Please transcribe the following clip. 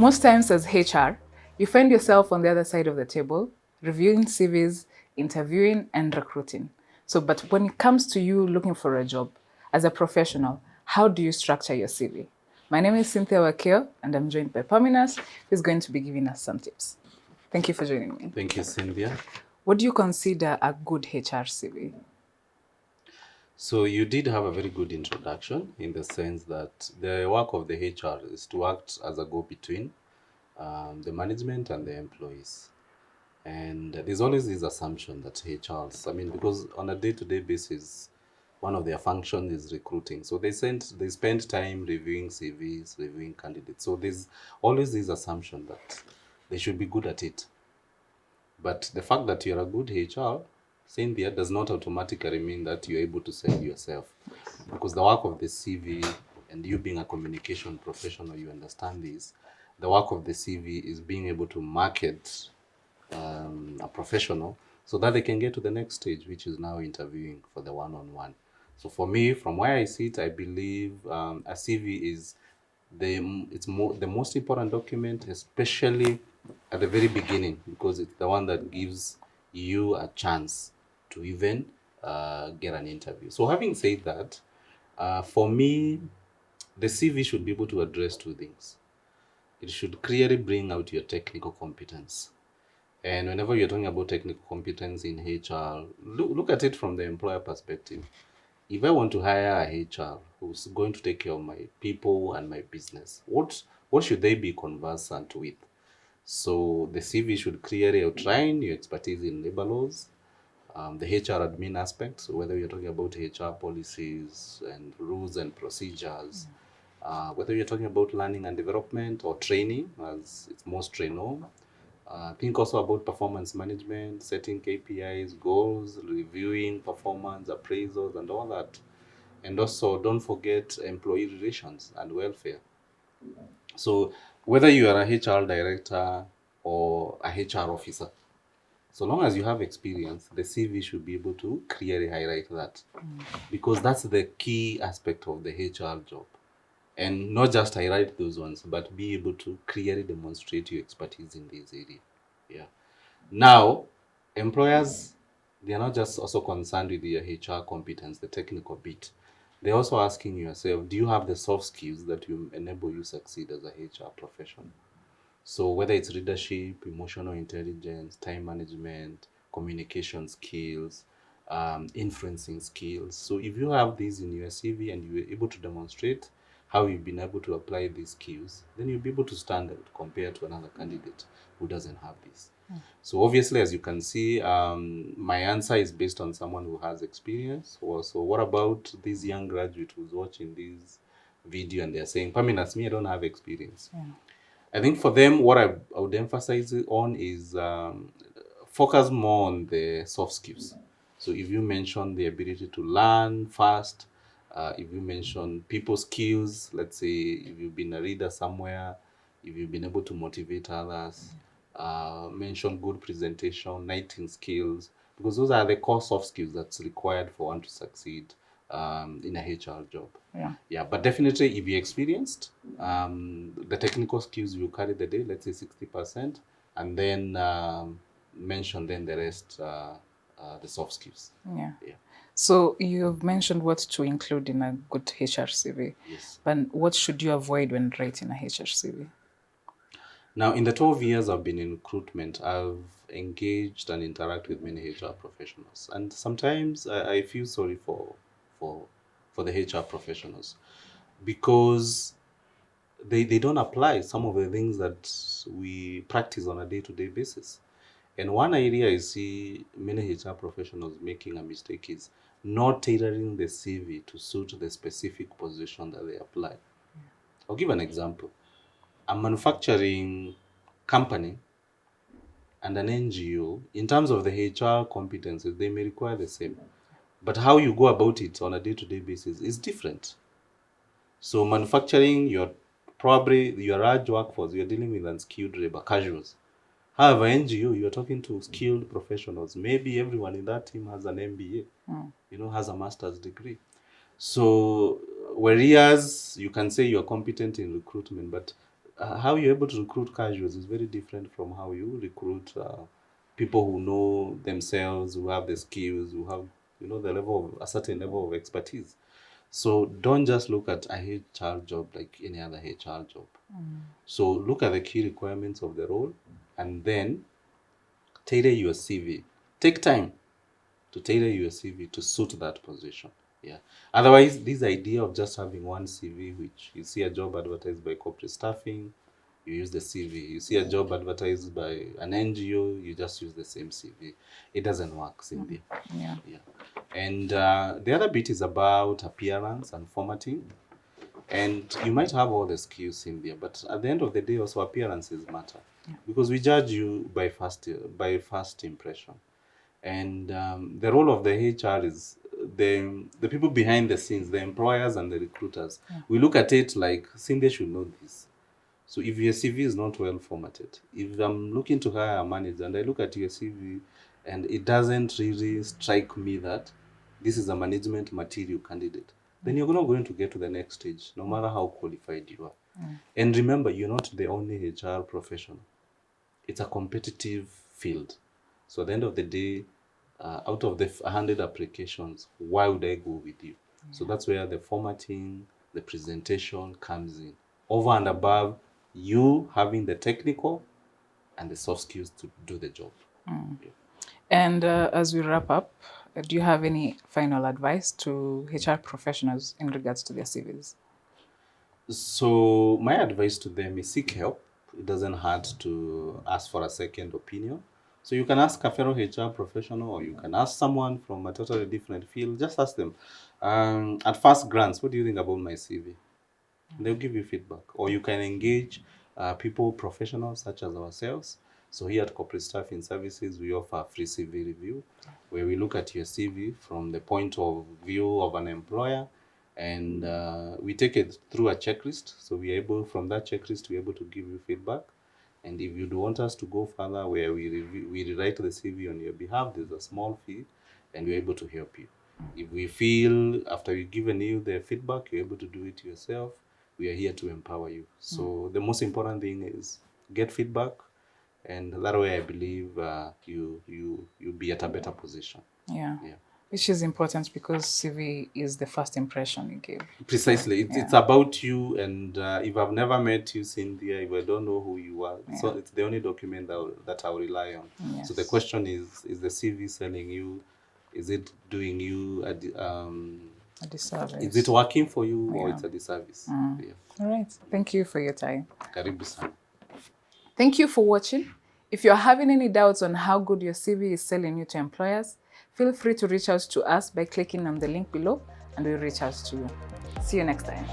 Most times as HR, you find yourself on the other side of the table, reviewing CVs, interviewing, and recruiting. So, but when it comes to you looking for a job as a professional, how do you structure your CV? My name is Cynthia Wakio, and I'm joined by Paminas, who's going to be giving us some tips. Thank you for joining me. Thank you, Cynthia. What do you consider a good HR CV? So you did have a very good introduction in the sense that the work of the HR is to act as a go-between the management and the employees. And there's always this assumption that HRs, because on a day-to-day basis, one of their functions is recruiting. So they spend time reviewing CVs, reviewing candidates. So there's always this assumption that they should be good at it. But the fact that you're a good HR, Cynthia, does not automatically mean that you're able to sell yourself. Because the work of the CV, and you being a communication professional, you understand this, the work of the CV is being able to market a professional so that they can get to the next stage, which is now interviewing for the one-on-one. So for me, from where I sit, I believe a CV is the most important document, especially at the very beginning, because it's the one that gives you a chance to even get an interview. So having said that, for me, the CV should be able to address two things. It should clearly bring out your technical competence. And whenever you're talking about technical competence in HR, look at it from the employer perspective. If I want to hire a HR who's going to take care of my people and my business, what should they be conversant with? So the CV should clearly outline your expertise in labor laws, the HR admin aspect, so whether you're talking about HR policies and rules and procedures, whether you're talking about learning and development or training, as it's most trained. Think also about performance management, setting KPIs, goals, reviewing performance, appraisals, and all that. And also, don't forget employee relations and welfare. So, whether you are a HR director or a HR officer, so long as you have experience, the CV should be able to clearly highlight that, because that's the key aspect of the HR job. And not just highlight those ones, but be able to clearly demonstrate your expertise in this area. Yeah. Now, employers, they are not just also concerned with your HR competence, the technical bit. They're also asking yourself, do you have the soft skills that will enable you succeed as a HR professional? So whether it's leadership, emotional intelligence, time management, communication skills, influencing skills. So if you have these in your CV and you're able to demonstrate how you've been able to apply these skills, then you'll be able to stand out compared to another candidate who doesn't have this. So obviously, as you can see, my answer is based on someone who has experience. So what about this young graduate who's watching this video and they're saying, Pamina, me, I don't have experience. Yeah. I think for them, what I would emphasize on is focus more on the soft skills. So if you mention the ability to learn fast, if you mention people skills, let's say if you've been a leader somewhere, if you've been able to motivate others, mention good presentation, writing skills, because those are the core soft skills that's required for one to succeed in a HR job. Yeah, but definitely if you're experienced, the technical skills you carry the day, let's say 60%, and then mention then the rest, the soft skills. Yeah. So you've mentioned what to include in a good HR CV. Yes. But what should you avoid when writing a HR CV? Now, in the 12 years I've been in recruitment, I've engaged and interact with many HR professionals. And sometimes I feel sorry for the HR professionals, because they don't apply some of the things that we practice on a day-to-day basis. And one area I see many HR professionals making a mistake is not tailoring the CV to suit the specific position that they apply. I'll give an example. A manufacturing company and an NGO, in terms of the HR competencies, they may require the same. But how you go about it on a day-to-day basis is different. So manufacturing, you're probably your large workforce, you're dealing with unskilled labor, casuals. However, NGO, you're talking to skilled professionals. Maybe everyone in that team has an MBA, has a master's degree. So whereas you can say you're competent in recruitment, but how you're able to recruit casuals is very different from how you recruit people who know themselves, who have the skills, who have, you know, the level of a certain level of expertise. So don't just look at a HR job like any other HR job. So look at the key requirements of the role and then tailor your CV. Take time to tailor your CV to suit that position. Yeah. Otherwise, this idea of just having one CV, which you see a job advertised by corporate staffing, you use the CV. You see a job advertised by an NGO, you just use the same CV. It doesn't work, Cynthia. Yeah. Yeah. And the other bit is about appearance and formatting. And you might have all the skills in there, but at the end of the day, also appearances matter, because we judge you by first impression. And the role of the HR is the people behind the scenes, the employers and the recruiters. We look at it like Cynthia should know this. So if your CV is not well formatted, if I'm looking to hire a manager and I look at your CV and it doesn't really strike me that this is a management material candidate, then you're not going to get to the next stage, no matter how qualified you are. And remember, you're not the only HR professional. It's a competitive field. So at the end of the day, out of the 100 applications, why would I go with you? So that's where the formatting, the presentation comes in. Over and above you having the technical and the soft skills to do the job. Yeah. And as we wrap up, do you have any final advice to HR professionals in regards to their CVs? So my advice to them is seek help. It doesn't hurt to ask for a second opinion. So you can ask a fellow HR professional or you can ask someone from a totally different field. Just ask them, at first glance, what do you think about my CV? They'll give you feedback. Or you can engage people, professionals such as ourselves. So here at Corporate Staffing Services, we offer a free CV review where we look at your CV from the point of view of an employer, and we take it through a checklist. So we're able, from that checklist, we're able to give you feedback. And if you do want us to go further, where we rewrite the CV on your behalf, there's a small fee, and we're able to help you. If we feel after we've given you the feedback, you're able to do it yourself, we are here to empower you. So the most important thing is get feedback, and that way I believe you'll be at a better position. Yeah. Which is important because CV is the first impression you give. Precisely. It's about you, and if I've never met you, Cynthia, if I don't know who you are, so it's the only document that I'll rely on. Yes. So the question is the CV selling you? Is it doing you a disservice? Is it working for you or it's a disservice? Yeah. All right. Thank you for your time. Karibu sana. Thank you for watching. If you're having any doubts on how good your CV is selling you to employers, feel free to reach out to us by clicking on the link below and we'll reach out to you. See you next time.